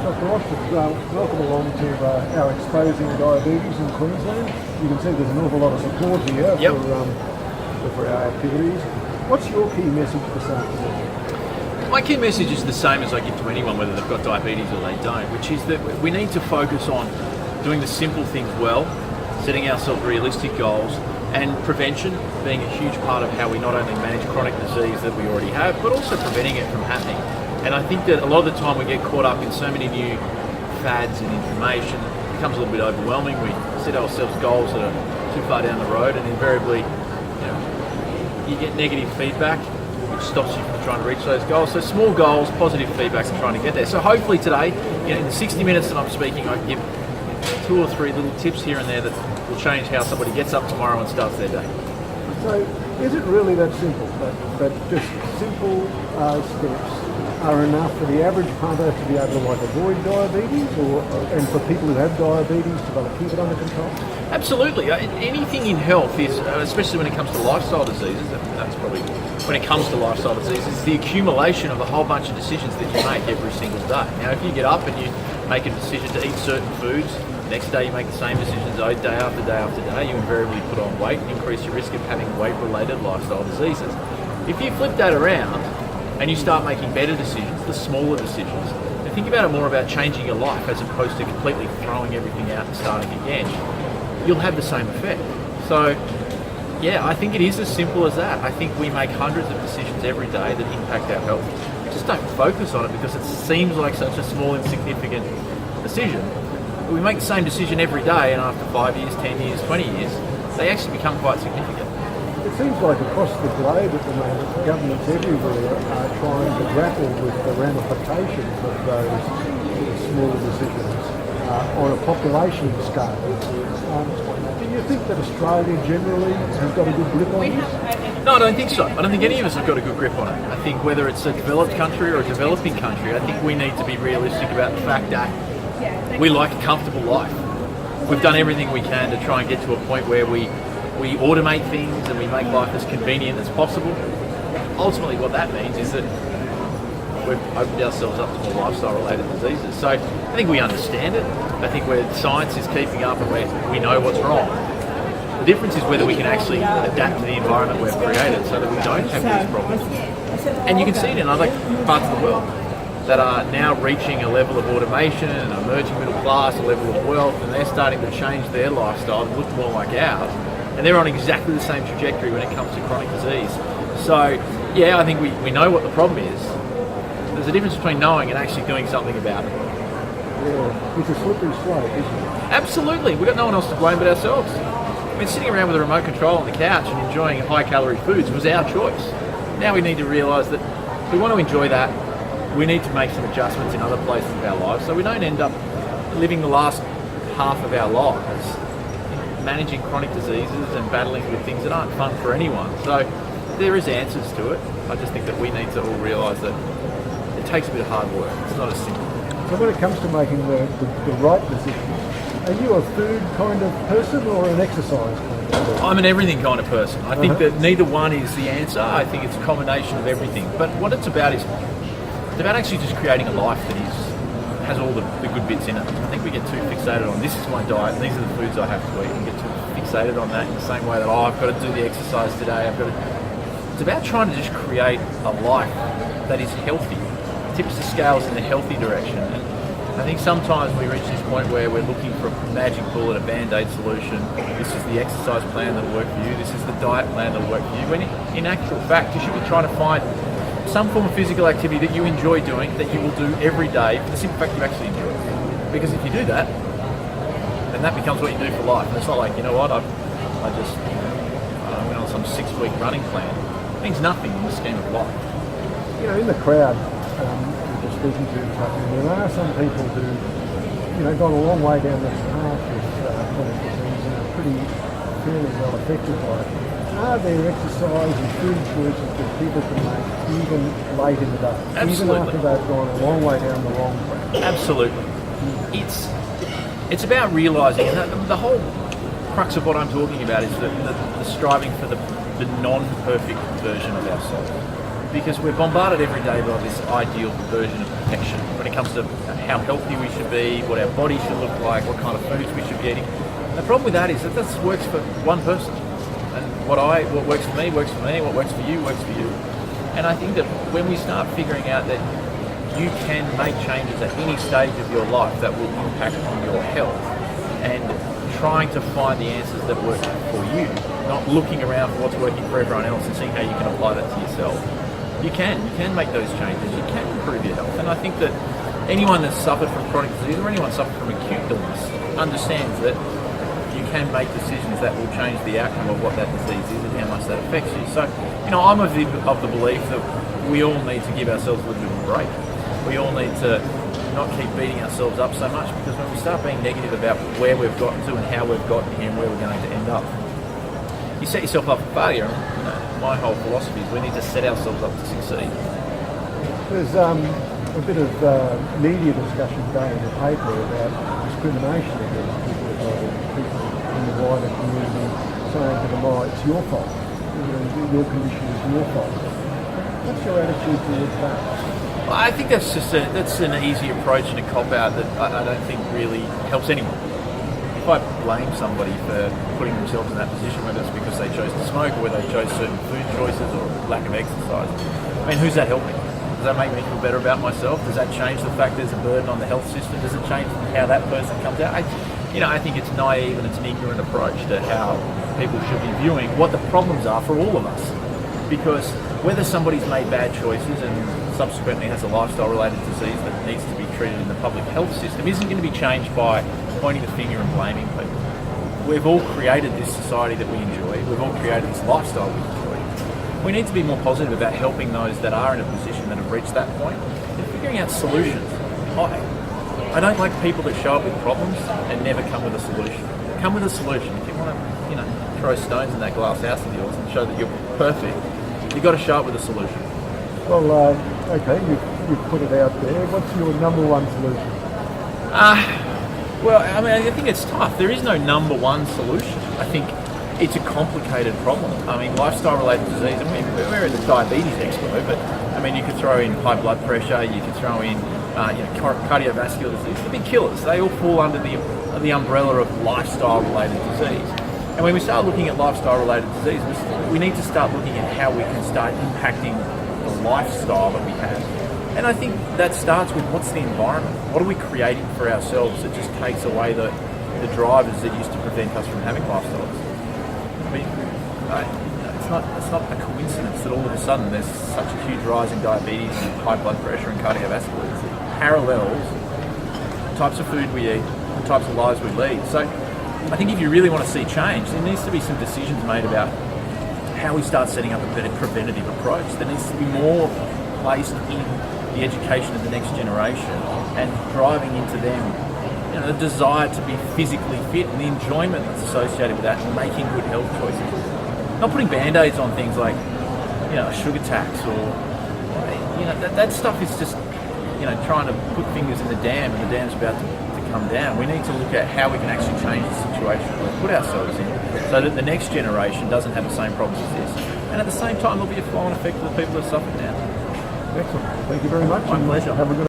Dr. Rochford, welcome along to our Exposing Diabetes in Queensland. You can see there's an awful lot of support here for our activities. What's your key message this afternoon? My key message is the same as I give to anyone, whether they've got diabetes or they don't, which is that we need to focus on doing the simple things well, setting ourselves realistic goals, and prevention being a huge part of how we not only manage chronic disease that we already have, but also preventing it from happening. And I think that a lot of the time we get caught up in so many new fads and information, it becomes a little bit overwhelming. We set ourselves goals that are too far down the road, and invariably, you get negative feedback, which stops you from trying to reach those goals. So small goals, positive feedback, and trying to get there. So hopefully today, in the 60 minutes that I'm speaking, I can give 2 or 3 little tips here and there that will change how somebody gets up tomorrow and starts their day. So is it really that simple, that just simple steps are enough for the average punter to be able to avoid diabetes, and for people who have diabetes to be able to keep it under control? Absolutely. Anything in health is, especially when it comes to lifestyle diseases, that's probably when it comes to lifestyle diseases, is the accumulation of a whole bunch of decisions that you make every single day. Now, if you get up and you make a decision to eat certain foods, next day you make the same decisions day after day after day, you invariably put on weight and increase your risk of having weight-related lifestyle diseases. If you flip that around and you start making better decisions, the smaller decisions, and think about it more about changing your life as opposed to completely throwing everything out and starting again, you'll have the same effect. So, yeah, I think it is as simple as that. I think we make hundreds of decisions every day that impact our health. We just don't focus on it because it seems like such a small, insignificant decision. But we make the same decision every day, and after 5 years, 10 years, 20 years, they actually become quite significant. It seems like across the globe at the moment, governments everywhere are trying to grapple with the ramifications of those sort of small decisions on a population scale. Do you think that Australia generally has got a good grip on this? No, I don't think so. I don't think any of us have got a good grip on it. I think whether it's a developed country or a developing country, I think we need to be realistic about the fact that we like a comfortable life. We've done everything we can to try and get to a point where we automate things and we make life as convenient as possible. Ultimately, what that means is that we've opened ourselves up to more lifestyle-related diseases. So I think we understand it. I think where science is keeping up and we know what's wrong. The difference is whether we can actually adapt to the environment we've created so that we don't have these problems. And you can see it in other parts of the world that are now reaching a level of automation and an emerging middle class, a level of wealth, and they're starting to change their lifestyle to look more like ours. And they're on exactly the same trajectory when it comes to chronic disease. So, yeah, I think we know what the problem is. There's a difference between knowing and actually doing something about it. Yeah, it's a slippery slope, isn't it? Absolutely. We've got no one else to blame but ourselves. I mean, sitting around with a remote control on the couch and enjoying high-calorie foods was our choice. Now we need to realise that if we want to enjoy that, we need to make some adjustments in other places of our lives so we don't end up living the last half of our lives managing chronic diseases and battling with things that aren't fun for anyone. So there is answers to it. I just think that we need to all realise that it takes a bit of hard work. It's not as simple. So when it comes to making the right decision, are you a food kind of person or an exercise kind of person? I'm an everything kind of person. I think that neither one is the answer. I think it's a combination of everything. But what it's about is it's about actually just creating a life that has all the good bits in it. I think we get too fixated on this is my diet, these are the foods I have to eat, and get too fixated on that in the same way that I've got to do the exercise today. It's about trying to just create a life that is healthy, tips the scales in the healthy direction. And I think sometimes we reach this point where we're looking for a magic bullet, a band-aid solution. This is the exercise plan that'll work for you. This is the diet plan that'll work for you. When in actual fact, you should be trying to find some form of physical activity that you enjoy doing, that you will do every day for the simple fact you actually enjoy it. Because if you do that, then that becomes what you do for life. And it's not like, you know what, I went on some 6-week running plan. It means nothing in the scheme of life. In the crowd, you're speaking to, there are some people who, gone a long way down this path with chronic disease and are fairly well affected by it. Are there exercise and food choices that people can make even late in the day? Absolutely. Even after they've gone a long way down the wrong track? Absolutely. It's about realising, and the whole crux of what I'm talking about is the striving for the non-perfect version of ourselves. Because we're bombarded every day by this ideal version of perfection when it comes to how healthy we should be, what our body should look like, what kind of foods we should be eating. And the problem with that is that this works for one person. And what works for me, works for me, what works for you, works for you. And I think that when we start figuring out that you can make changes at any stage of your life that will impact on your health, and trying to find the answers that work for you, not looking around for what's working for everyone else and seeing how you can apply that to yourself. You can make those changes, you can improve your health. And I think that anyone that's suffered from chronic disease or anyone suffering from acute illness understands that you can make decisions that will change the outcome of what that disease is and how much that affects you. So, I'm of the belief that we all need to give ourselves a little bit of a break. We all need to not keep beating ourselves up so much, because when we start being negative about where we've gotten to and how we've gotten here and where we're going to end up, you set yourself up for failure. My whole philosophy is we need to set ourselves up to succeed. There's a bit of media discussion today in the paper about discrimination against people in the wider community, saying to them, "Oh, it's your fault. Your condition is your fault." What's your attitude towards that? I think that's an easy approach and a cop-out that I don't think really helps anyone. If I blame somebody for putting themselves in that position, whether it's because they chose to smoke or whether they chose certain food choices or lack of exercise, who's that helping? Does that make me feel better about myself? Does that change the fact there's a burden on the health system? Does it change how that person comes out? I think it's naive and it's an ignorant approach to how people should be viewing what the problems are for all of us. Because whether somebody's made bad choices and subsequently has a lifestyle-related disease that needs to be treated in the public health system isn't going to be changed by pointing the finger and blaming people. We've all created this society that we enjoy. We've all created this lifestyle we enjoy. We need to be more positive about helping those that are in a position that have reached that point and figuring out solutions. I don't like people that show up with problems and never come with a solution. Come with a solution. If you want to, throw stones in that glass house of yours and show that you're perfect, you've got to show up with a solution. Well, okay, you've put it out there. What's your number one solution? I think it's tough. There is no number one solution. I think it's a complicated problem. Lifestyle-related disease, we're at the Diabetes Expo, but, you could throw in high blood pressure, you could throw in, cardiovascular disease. The big killers, they all fall under the umbrella of lifestyle-related disease. And when we start looking at lifestyle-related disease, we need to start looking at how we can start impacting the lifestyle that we have. And I think that starts with what's the environment? What are we creating for ourselves that just takes away the drivers that used to prevent us from having lifestyles? It's not a coincidence that all of a sudden there's such a huge rise in diabetes and high blood pressure and cardiovascular disease. It parallels the types of food we eat, the types of lives we lead. So I think if you really want to see change, there needs to be some decisions made about how we start setting up a better preventative approach. There needs to be more placed in the education of the next generation and driving into them the desire to be physically fit and the enjoyment that's associated with that and making good health choices. Not putting band-aids on things like a sugar tax or that stuff is just trying to put fingers in the dam and the dam's about to come down. We need to look at how we can actually change the situation we put ourselves in so that the next generation doesn't have the same problems as this. And at the same time, there'll be a flow-on effect for the people that suffer now. Excellent. Thank you very much. My pleasure. Have a good